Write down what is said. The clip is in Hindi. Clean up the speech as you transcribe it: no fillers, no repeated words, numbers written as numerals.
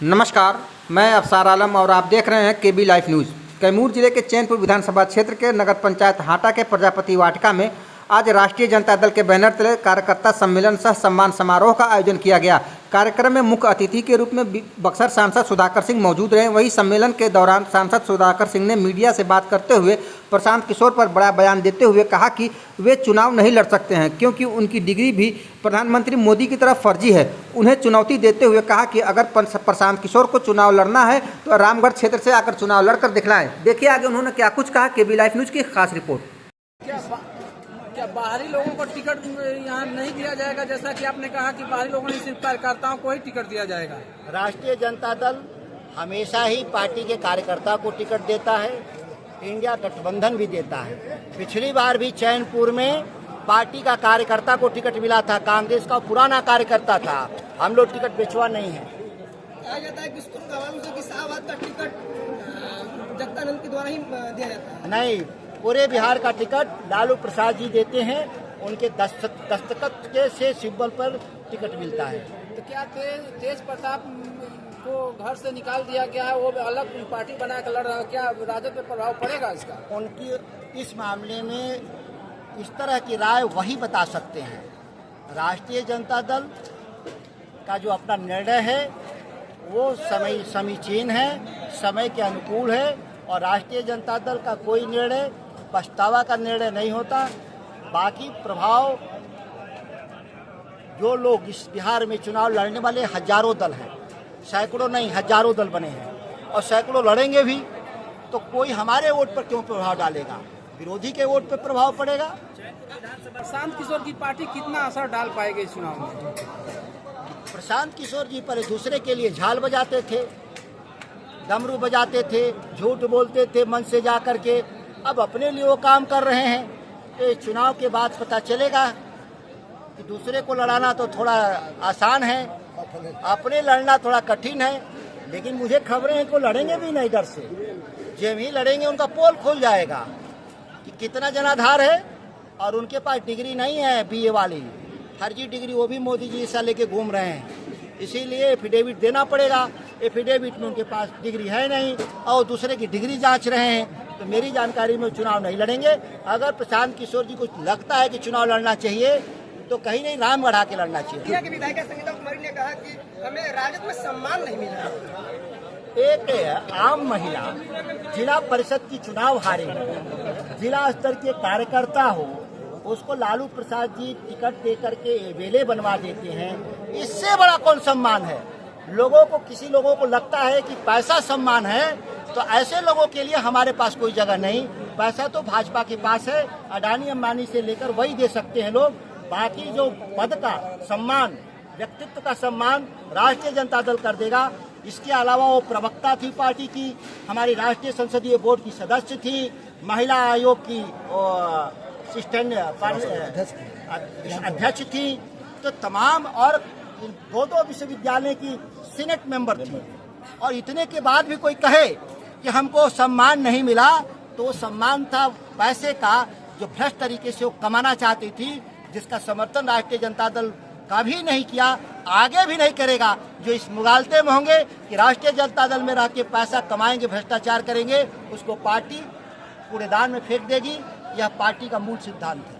नमस्कार, मैं अफसार आलम और आप देख रहे हैं केबी लाइव न्यूज़। कैमूर जिले के चैनपुर विधानसभा क्षेत्र के नगर पंचायत हाटा के प्रजापति वाटिका में आज राष्ट्रीय जनता दल के बैनर तले कार्यकर्ता सम्मेलन सह सम्मान समारोह का आयोजन किया गया। कार्यक्रम में मुख्य अतिथि के रूप में बक्सर सांसद सुधाकर सिंह मौजूद रहे। वहीं सम्मेलन के दौरान सांसद सुधाकर सिंह ने मीडिया से बात करते हुए प्रशांत किशोर पर बड़ा बयान देते हुए कहा कि वे चुनाव नहीं लड़ सकते हैं क्योंकि उनकी डिग्री भी प्रधानमंत्री मोदी की तरफ फर्जी है। उन्हें चुनौती देते हुए कहा कि अगर प्रशांत किशोर को चुनाव लड़ना है तो रामगढ़ क्षेत्र से आकर चुनाव लड़कर दिखलाएं। देखिए आगे उन्होंने क्या कुछ कहा। केबी लाइव न्यूज़ की खास रिपोर्ट। क्या बाहरी लोगों को टिकट यहाँ नहीं दिया जाएगा, जैसा कि आपने कहा कि बाहरी लोगों ने सिर्फ कार्यकर्ताओं को ही टिकट दिया जाएगा? राष्ट्रीय जनता दल हमेशा ही पार्टी के कार्यकर्ता को टिकट देता है, इंडिया गठबंधन भी देता है। पिछली बार भी चैनपुर में पार्टी का कार्यकर्ता को टिकट मिला था, कांग्रेस का पुराना कार्यकर्ता था। हम लोग टिकट बेचवा नहीं है। कहा जाता है कि शाहबाद का टिकट जगदानंद के द्वारा ही दिया जाता है। नहीं, पूरे बिहार का टिकट लालू प्रसाद जी देते हैं, उनके दस्तखत के से सिंबल पर टिकट मिलता है। तो क्या तेज प्रताप को घर से निकाल दिया गया है, वो अलग पार्टी बना कर लड़ रहा है, क्या राजद पे प्रभाव पड़ेगा इसका? उनकी इस मामले में इस तरह की राय वही बता सकते हैं। राष्ट्रीय जनता दल का जो अपना निर्णय है वो समीचीन है, समय के अनुकूल है, और राष्ट्रीय जनता दल का कोई निर्णय पछतावा का निर्णय नहीं होता। बाकी प्रभाव जो लोग इस बिहार में चुनाव लड़ने वाले हजारों दल हैं, सैकड़ों नहीं हजारों दल बने हैं, और सैकड़ों लड़ेंगे भी, तो कोई हमारे वोट पर क्यों प्रभाव डालेगा? विरोधी के वोट पर प्रभाव पड़ेगा। प्रशांत किशोर की पार्टी कितना असर डाल पाएगी इस चुनाव में? प्रशांत किशोर जी पर दूसरे के लिए झाल बजाते थे, डमरू बजाते थे, झूठ बोलते थे मन से जा करके। अब अपने लिए वो काम कर रहे हैं। तो चुनाव के बाद पता चलेगा कि दूसरे को लड़ाना तो थोड़ा आसान है, अपने लड़ना थोड़ा कठिन है। लेकिन मुझे खबरें हैं कि वो लड़ेंगे भी नहीं डर से। जब ही लड़ेंगे उनका पोल खुल जाएगा कि कितना जनाधार है, और उनके पास डिग्री नहीं है बीए वाली, फर्जी डिग्री वो भी मोदी जी ऐसा लेके घूम रहे हैं। इसीलिए एफिडेविट देना पड़ेगा। एफिडेविट में उनके पास डिग्री है नहीं और दूसरे की डिग्री जांच रहे हैं। तो मेरी जानकारी में चुनाव नहीं लड़ेंगे। अगर प्रशांत किशोर जी को लगता है कि चुनाव लड़ना चाहिए तो कहीं नहीं रामगढ़ आके लड़ना चाहिए। विधायिका संगीता कुमारी ने कहा कि हमें राजद में सम्मान नहीं मिला। एक आम महिला जिला परिषद की चुनाव हारे, जिला स्तर के कार्यकर्ता हो, उसको लालू प्रसाद जी टिकट दे करके एवेले बनवा देते हैं। इससे बड़ा कौन सम्मान है? लोगों को, किसी लोगों को लगता है कि पैसा सम्मान है, तो ऐसे लोगों के लिए हमारे पास कोई जगह नहीं। पैसा तो भाजपा के पास है, अडानी अंबानी से लेकर वही दे सकते हैं लोग। बाकी जो पद का सम्मान, व्यक्तित्व का सम्मान राष्ट्रीय जनता दल कर देगा। इसके अलावा वो प्रवक्ता थी पार्टी की, हमारी राष्ट्रीय संसदीय बोर्ड की सदस्य थी, महिला आयोग की अध्यक्ष थी, तो तमाम, और दो विश्वविद्यालय की सीनेट मेंबर थी। और इतने के बाद भी कोई कहे कि हमको सम्मान नहीं मिला, तो सम्मान था पैसे का जो भ्रष्ट तरीके से वो कमाना चाहती थी, जिसका समर्थन राष्ट्रीय जनता दल का भी नहीं किया, आगे भी नहीं करेगा। जो इस मुगालते में होंगे कि राष्ट्रीय जनता दल में रह के पैसा कमाएंगे, भ्रष्टाचार करेंगे, उसको पार्टी कूड़ेदान में फेंक देगी। यह पार्टी का मूल सिद्धांत है।